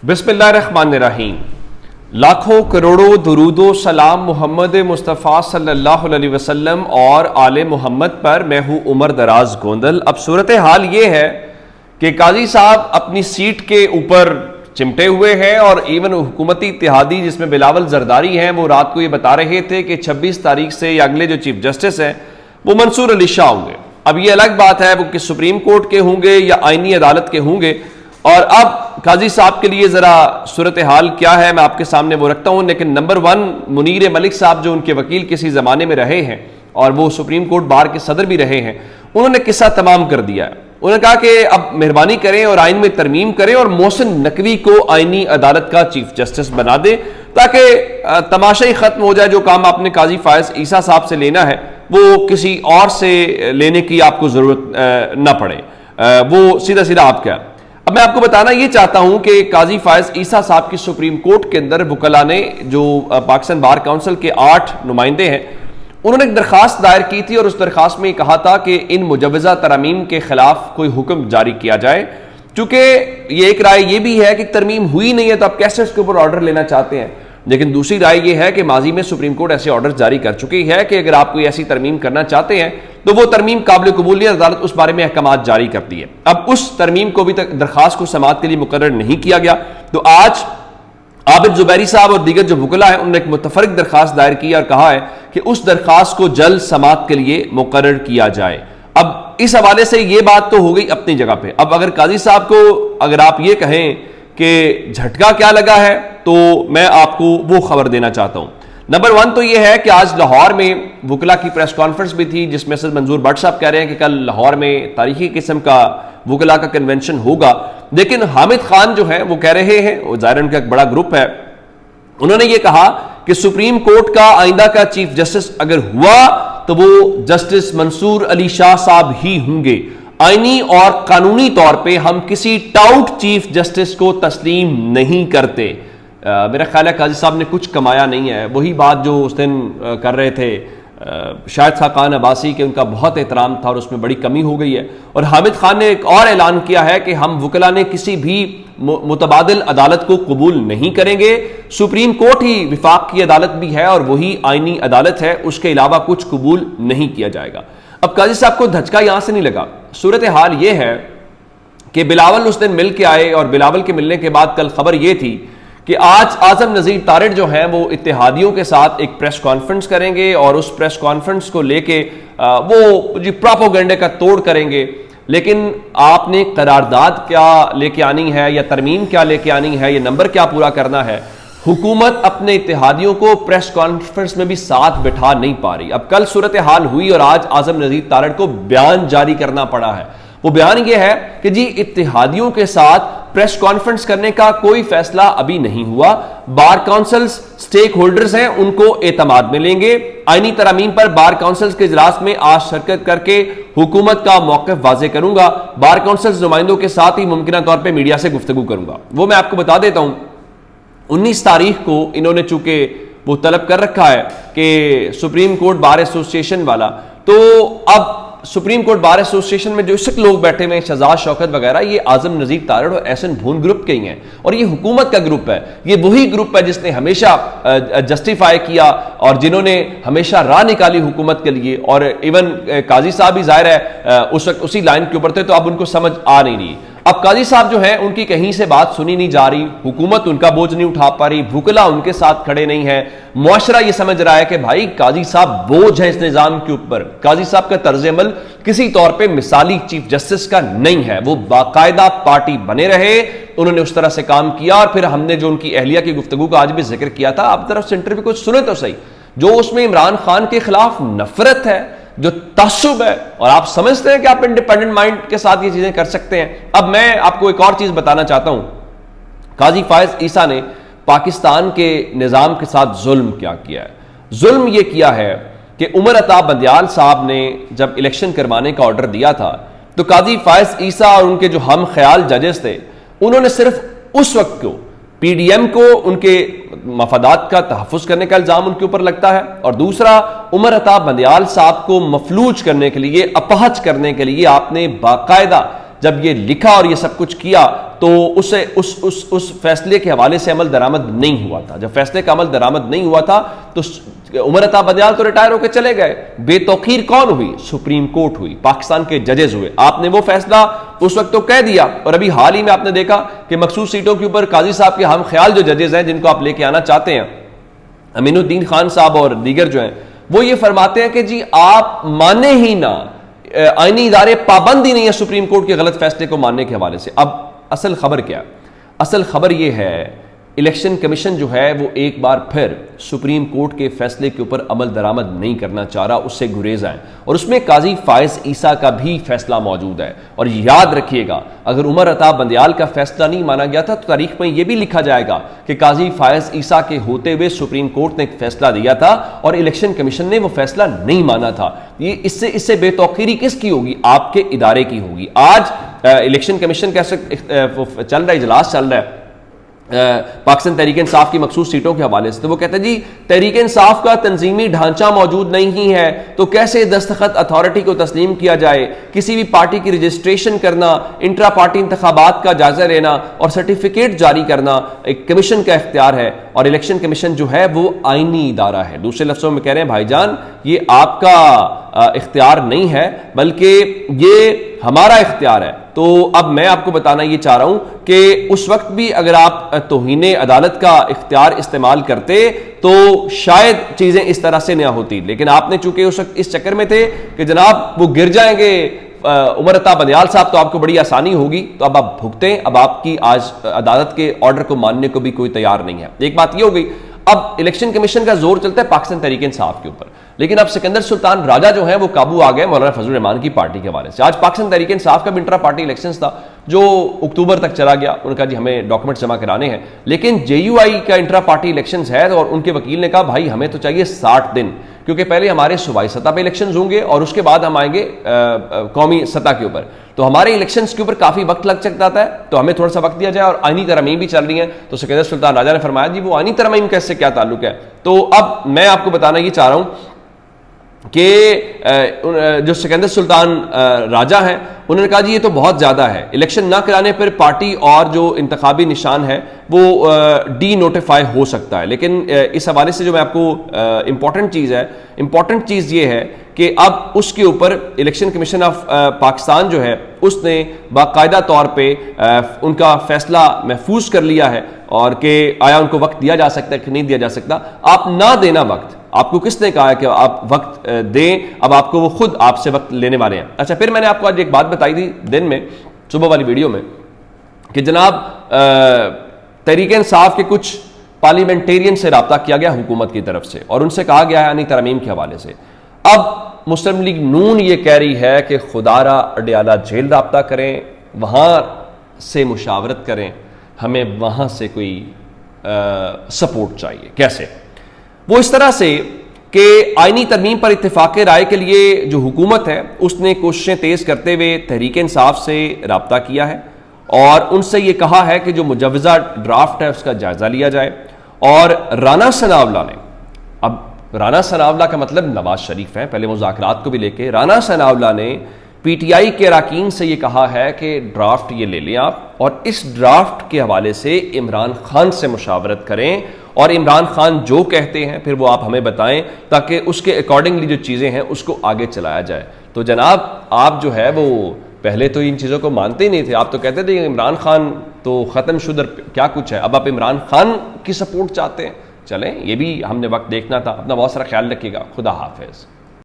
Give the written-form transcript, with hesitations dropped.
बिस्मिल्लाहिर्रहमानिर्रहीम। लाखों करोड़ों दुरूदो सलाम मोहम्मद मुस्तफ़ा सल्लल्लाहु अलैहि वसल्लम और आले मोहम्मद पर। मैं हूँ उमर दराज गोंदल। अब सूरत हाल ये है कि काजी साहब अपनी सीट के ऊपर चिमटे हुए हैं और इवन हुकूमती इत्तेहादी जिसमें बिलावल जरदारी हैं वो रात को ये बता रहे थे कि 26 तारीख से या अगले जो चीफ जस्टिस हैं वो मंसूर अली शाह होंगे। अब ये अलग बात है वो कि सुप्रीम कोर्ट के होंगे या आईनी अदालत के होंगे। और अब काजी साहब के लिए जरा सूरत हाल क्या है मैं आपके सामने वो रखता हूं। लेकिन नंबर 1 मुनीर मलिक साहब जो उनके वकील किसी जमाने में रहे हैं और वो सुप्रीम कोर्ट बार के सदर भी रहे हैं, उन्होंने किस्सा तमाम कर दिया है। उन्होंने कहा कि अब मेहरबानी करें और आइन में तरमीम करें और मोहसिन नकवी को आईनी अदालत का चीफ जस्टिस बना दें ताकि तमाशा ही खत्म हो जाए। जो काम आपने काजी फायज ईसा साहब से लेना है वो किसी और से लेने की आपको जरूरत ना पड़े, वो सीधा सीधा आपका। अब मैं आपको बताना ये चाहता हूं कि काजी फायज ईसा साहब की सुप्रीम कोर्ट के अंदर वकला ने जो पाकिस्तान बार काउंसिल के 8 नुमाइंदे हैं उन्होंने एक दरखास्त दायर की थी और उस दरखास्त में कहा था कि इन मुजवजा तरमीम के खिलाफ कोई हुक्म जारी किया जाए। चूंकि ये एक राय ये भी है कि तरमीम हुई नहीं है तो आप कैसे उसके ऊपर ऑर्डर लेना चाहते हैं। लेकिन दूसरी राय यह है कि माजी में सुप्रीम कोर्ट ऐसे ऑर्डर जारी कर चुकी है कि अगर आप कोई ऐसी तरमीम करना चाहते हैं तो वो तरमीम काबिल कबूलियत अदालत उस बारे में अहकामात जारी करती है। अब उस तरमीम को भी तक दरखास्त को समाअत के लिए मुकर्रर नहीं किया गया। तो आज आबिद जुबैरी साहब और दीगर जो वकला है उन्होंने एक मुतफरिक दरखास्त दायर की और कहा है कि उस दरखास्त को जल्द समाअत के लिए मुकर्रर किया जाए। अब इस हवाले से ये बात तो हो गई अपनी जगह पे। अब अगर काजी साहब को अगर आप ये कहें कि झटका क्या लगा है तो मैं आपको वो खबर देना चाहता हूं। नंबर 1 तो यह है कि आज लाहौर में वकला की प्रेस कॉन्फ्रेंस भी थी जिसमें सर मंजूर भट्ट साहब कह रहे हैं कि कल लाहौर में तारीखी किस्म का वकला का कन्वेंशन होगा। लेकिन हामिद खान जो है वो कह रहे हैं, वो ज़ाहिर उनका एक बड़ा ग्रुप है, उन्होंने ये कहा कि सुप्रीम कोर्ट का आइंदा का चीफ जस्टिस अगर हुआ तो वो जस्टिस मंसूर अली शाह साहब ही होंगे। आईनी और कानूनी तौर पे हम किसी टाउट चीफ जस्टिस को तस्लीम नहीं करते। मेरा ख्याल है काजी साहब ने कुछ कमाया नहीं है। वही बात जो उस दिन कर रहे थे शाहिद खान अब्बासी के, उनका बहुत एहतराम था और उसमें बड़ी कमी हो गई है। और हामिद खान ने एक और ऐलान किया है कि हम वकला ने किसी भी मुतबादिल अदालत को कबूल नहीं करेंगे। सुप्रीम कोर्ट ही विफाक की अदालत भी है और वही आईनी अदालत है, उसके अलावा कुछ कबूल नहीं किया जाएगा। अब काजी साहब को धचका यहां से नहीं लगा। सूरत हाल यह है कि बिलावल उस दिन मिल के आए और बिलावल के मिलने के बाद कल खबर यह थी कि आज आजम नज़ीर तारिड़ जो हैं वो इत्तेहादियों के साथ एक प्रेस कॉन्फ्रेंस करेंगे और उस प्रेस कॉन्फ्रेंस को लेके वो जी प्रोपेगेंडे का तोड़ करेंगे। लेकिन आपने करारदाद क्या लेके आनी है या तरमीम क्या लेके आनी है, ये नंबर क्या पूरा करना है, हुकूमत अपने इत्तेहादियों को प्रेस कॉन्फ्रेंस में भी साथ बिठा नहीं पा रही। अब कल सूरत हाल हुई और आज आजम नज़ीर तारिड़ को बयान जारी करना पड़ा है। वो बयान ये है कि जी इत्तेहादियों के साथ प्रेस कॉन्फ्रेंस करने का कोई फैसला अभी नहीं हुआ। बार काउंसिल्स स्टेक होल्डर्स हैं, उनको एतमाद में लेंगे। आईनी तरमीम पर बार काउंसिल्स के इजलास में आज शिरकत करके हुकूमत का मौक़िफ़ वाज़े करूंगा। बार काउंसिल्स नुमाइंदों के साथ ही मुमकिन तौर पर मीडिया से गुफ्तगू करूंगा। वो मैं आपको बता देता हूं 19 तारीख को इन्होंने चूंकि वो तलब कर रखा है कि सुप्रीम कोर्ट बार एसोसिएशन वाला, तो अब सुप्रीम कोर्ट बार एसोसिएशन में जो इस लोग बैठे हुए हैं शहजाद शौकत वगैरह, ये आजम नज़ीर तारिड़ और एहसन भून ग्रुप के ही हैं और ये हुकूमत का ग्रुप है। ये वही ग्रुप है जिसने हमेशा जस्टिफाई किया और जिन्होंने हमेशा राह निकाली हुकूमत के लिए। और इवन काजी साहब भी जाहिर है उस वक्त उसी लाइन के ऊपर थे, तो अब उनको समझ आ नहीं रही। अब काजी साहब जो है उनकी कहीं से बात सुनी नहीं जा रही, हुकूमत उनका बोझ नहीं उठा पा रही, वकला उनके साथ खड़े नहीं है। मुआशरा ये समझ रहा है कि भाई काजी साहब बोझ है इस निजाम के ऊपर। काजी साहब का तर्ज अमल किसी तौर पे मिसाली चीफ जस्टिस का नहीं है। वो बाकायदा पार्टी बने रहे, उन्होंने उस तरह से काम किया। और फिर हमने जो उनकी अहलिया की गुफ्तगू का आज भी जिक्र किया था, आप तरफ से इंटरव्यू कुछ सुने तो सही, जो उसमें इमरान खान के खिलाफ नफरत है, जो तस्सुब है, और आप समझते हैं कि आप इंडिपेंडेंट माइंड के साथ ये चीजें कर सकते हैं। अब मैं आपको एक और चीज बताना चाहता हूं, काजी फायज ईसा ने पाकिस्तान के निजाम के साथ जुल्म क्या किया है। जुल्म यह किया है कि उमर अता बंदियाल साहब ने जब इलेक्शन करवाने का ऑर्डर दिया था तो काजी फायज ईसा और उनके जो हम ख्याल जजेस थे उन्होंने सिर्फ उस वक्त को पीडीएम को उनके मफादात का तहफ़्फ़ुज़ करने का इल्ज़ाम उनके ऊपर लगता है, और दूसरा उमर अता बंदियाल साहब को मफलूज करने के लिए, अपहज करने के लिए आपने बाकायदा जब ये लिखा और ये सब कुछ किया तो उसे उस फैसले के हवाले से अमल दरामद नहीं हुआ था। जब फैसले का अमल दरामद नहीं हुआ था तो उमर अता बंदियाल तो रिटायर होकर चले गए, बेतौकीर कौन हुई? सुप्रीम कोर्ट हुई, पाकिस्तान के जजेस हुए। आपने वो फैसला उस वक्त तो कह दिया, और अभी हाल ही में आपने देखा कि मखसूस सीटों के ऊपर काजी साहब के हम ख्याल जो जजेस हैं जिनको आप लेके आना चाहते हैं, अमीनुद्दीन खान साहब और दीगर जो हैं, वो ये फरमाते हैं कि जी आप माने ही ना, आईनी इदारे पाबंद ही नहीं है सुप्रीम कोर्ट के गलत फैसले को मानने के हवाले से। अब असल खबर क्या है? असल खबर यह है इलेक्शन कमीशन जो है वो एक बार फिर सुप्रीम कोर्ट के फैसले के ऊपर अमल दरामद नहीं करना चाह रहा, उससे गुरेज आए, और उसमें काजी फायज ईसा का भी फैसला मौजूद है। और याद रखिएगा, अगर उमर अता बंदियाल का फैसला नहीं माना गया था तो तारीख में यह भी लिखा जाएगा कि काजी फायज ईसा के होते हुए सुप्रीम कोर्ट ने एक फैसला दिया था और इलेक्शन कमीशन ने वो फैसला नहीं माना था। ये इससे बेतौकीरी किसकी होगी? आपके इदारे की होगी। आज इलेक्शन कमीशन कैसे चल रहा है, इजलास चल रहा है पाकिस्तान तहरीक इंसाफ की मखसूस सीटों के हवाले से, तो वो कहते हैं जी तहरीक इंसाफ का तंजीमी ढांचा मौजूद नहीं है तो कैसे दस्तखत अथॉरिटी को तस्लीम किया जाए? किसी भी पार्टी की रजिस्ट्रेशन करना, इंट्रा पार्टी इंतखाबात का जायजा लेना और सर्टिफिकेट जारी करना एक कमीशन का इख्तियार है, और इलेक्शन कमीशन जो है वो आईनी इदारा है। दूसरे लफ्जों में कह रहे हैं भाईजान, ये आपका इख्तियार नहीं है बल्कि ये हमारा इख्तियार है। तो अब मैं आपको बताना ये चाह रहा हूं कि उस वक्त भी अगर आप तौहीने अदालत का इख्तियार इस्तेमाल करते तो शायद चीजें इस तरह से ना होती, लेकिन आपने चूंकि उस वक्त इस चक्कर में थे कि जनाब वो गिर जाएंगे उमर अता बंदियाल साहब, तो आपको बड़ी आसानी होगी, तो अब आप भुगतें। अब आपकी आज अदालत के ऑर्डर को मानने को भी कोई तैयार नहीं है। एक बात यह हो गई। अब इलेक्शन कमीशन का जोर चलता है पाकिस्तान तहरीक इंसाफ के ऊपर, लेकिन अब सिकंदर सुल्तान राजा जो है वो काबू आ गए मौलाना फजल रहमान की पार्टी के हवाले से। आज पाकिस्तान तहरीक इंसाफ का भी इंट्रा पार्टी इलेक्शंस था जो अक्टूबर तक चला गया। उनका जी हमें डॉक्यूमेंट जमा कराने हैं, लेकिन जेयूआई का इंट्रा पार्टी इलेक्शंस है और उनके वकील ने कहा भाई हमें तो चाहिए 60 दिन, क्योंकि पहले हमारे सूबाई सतह पे इलेक्शंस होंगे और उसके बाद हम आएंगे कौमी सतह के ऊपर, तो हमारे इलेक्शंस के ऊपर काफी वक्त लग सकता है, तो हमें थोड़ा सा वक्त दिया जाए। और आईनी तरमीम भी चल रही है, तो सिकंदर सुल्तान राजा ने फरमाया जी वो आईनी तरमीम का इससे क्या ताल्लुक है? तो अब मैं आपको बताना ये चाह रहा हूं कि जो सिकंदर सुल्तान राजा हैं उन्होंने कहा जी ये तो बहुत ज़्यादा है, इलेक्शन ना कराने पर पार्टी और जो इंतखाबी निशान है वो डी नोटिफाई हो सकता है। लेकिन इस हवाले से जो मैं आपको इंपॉर्टेंट चीज़ ये है कि अब उसके ऊपर इलेक्शन कमीशन ऑफ पाकिस्तान जो है उसने बाकायदा तौर पे उनका फैसला महफूज कर लिया है, और कि आया उनको वक्त दिया जा सकता है कि नहीं दिया जा सकता। आप ना देना वक्त, आपको किसने कहा है कि आप वक्त दें? अब आपको वो खुद आपसे वक्त लेने वाले हैं। अच्छा, फिर मैंने आपको आज एक बात बताई थी दिन में, सुबह वाली वीडियो में, कि जनाब तहरीक इंसाफ के कुछ पार्लियामेंटेरियन से रब्ता किया गया हुकूमत की तरफ से और उनसे कहा गया है यानी तरमीम के हवाले से। अब मुस्लिम लीग नून ये कह रही है कि खुदारा अडियाला जेल रब्ता करें, वहां से मुशावरत करें, हमें वहां से कोई सपोर्ट चाहिए। कैसे? वो इस तरह से कि आईनी तरमीम पर इत्तेफाक राय के लिए जो हुकूमत है उसने कोशिशें तेज करते हुए तहरीक इंसाफ से रब्ता किया है और उनसे ये कहा है कि जो मुजव्वज़ा ड्राफ्ट है उसका जायजा लिया जाए। और राना सनावला ने, अब राना सनावला का मतलब नवाज शरीफ है, पहले मुज़ाकरात को भी लेके राना सनावला ने पीटीआई के अरकान से ये कहा है कि ड्राफ्ट ये ले लें आप और इस ड्राफ्ट के हवाले से इमरान खान से मुशावरत करें और इमरान खान जो कहते हैं फिर वो आप हमें बताएं ताकि उसके अकॉर्डिंगली जो चीज़ें हैं उसको आगे चलाया जाए। तो जनाब आप जो है वो पहले तो इन चीज़ों को मानते ही नहीं थे, आप तो कहते थे इमरान खान तो ख़त्म शुदर क्या कुछ है, अब आप इमरान खान की सपोर्ट चाहते हैं। चलें, ये भी हमने वक्त देखना था। अपना बहुत सारा ख्याल रखिएगा। खुदा हाफिज़।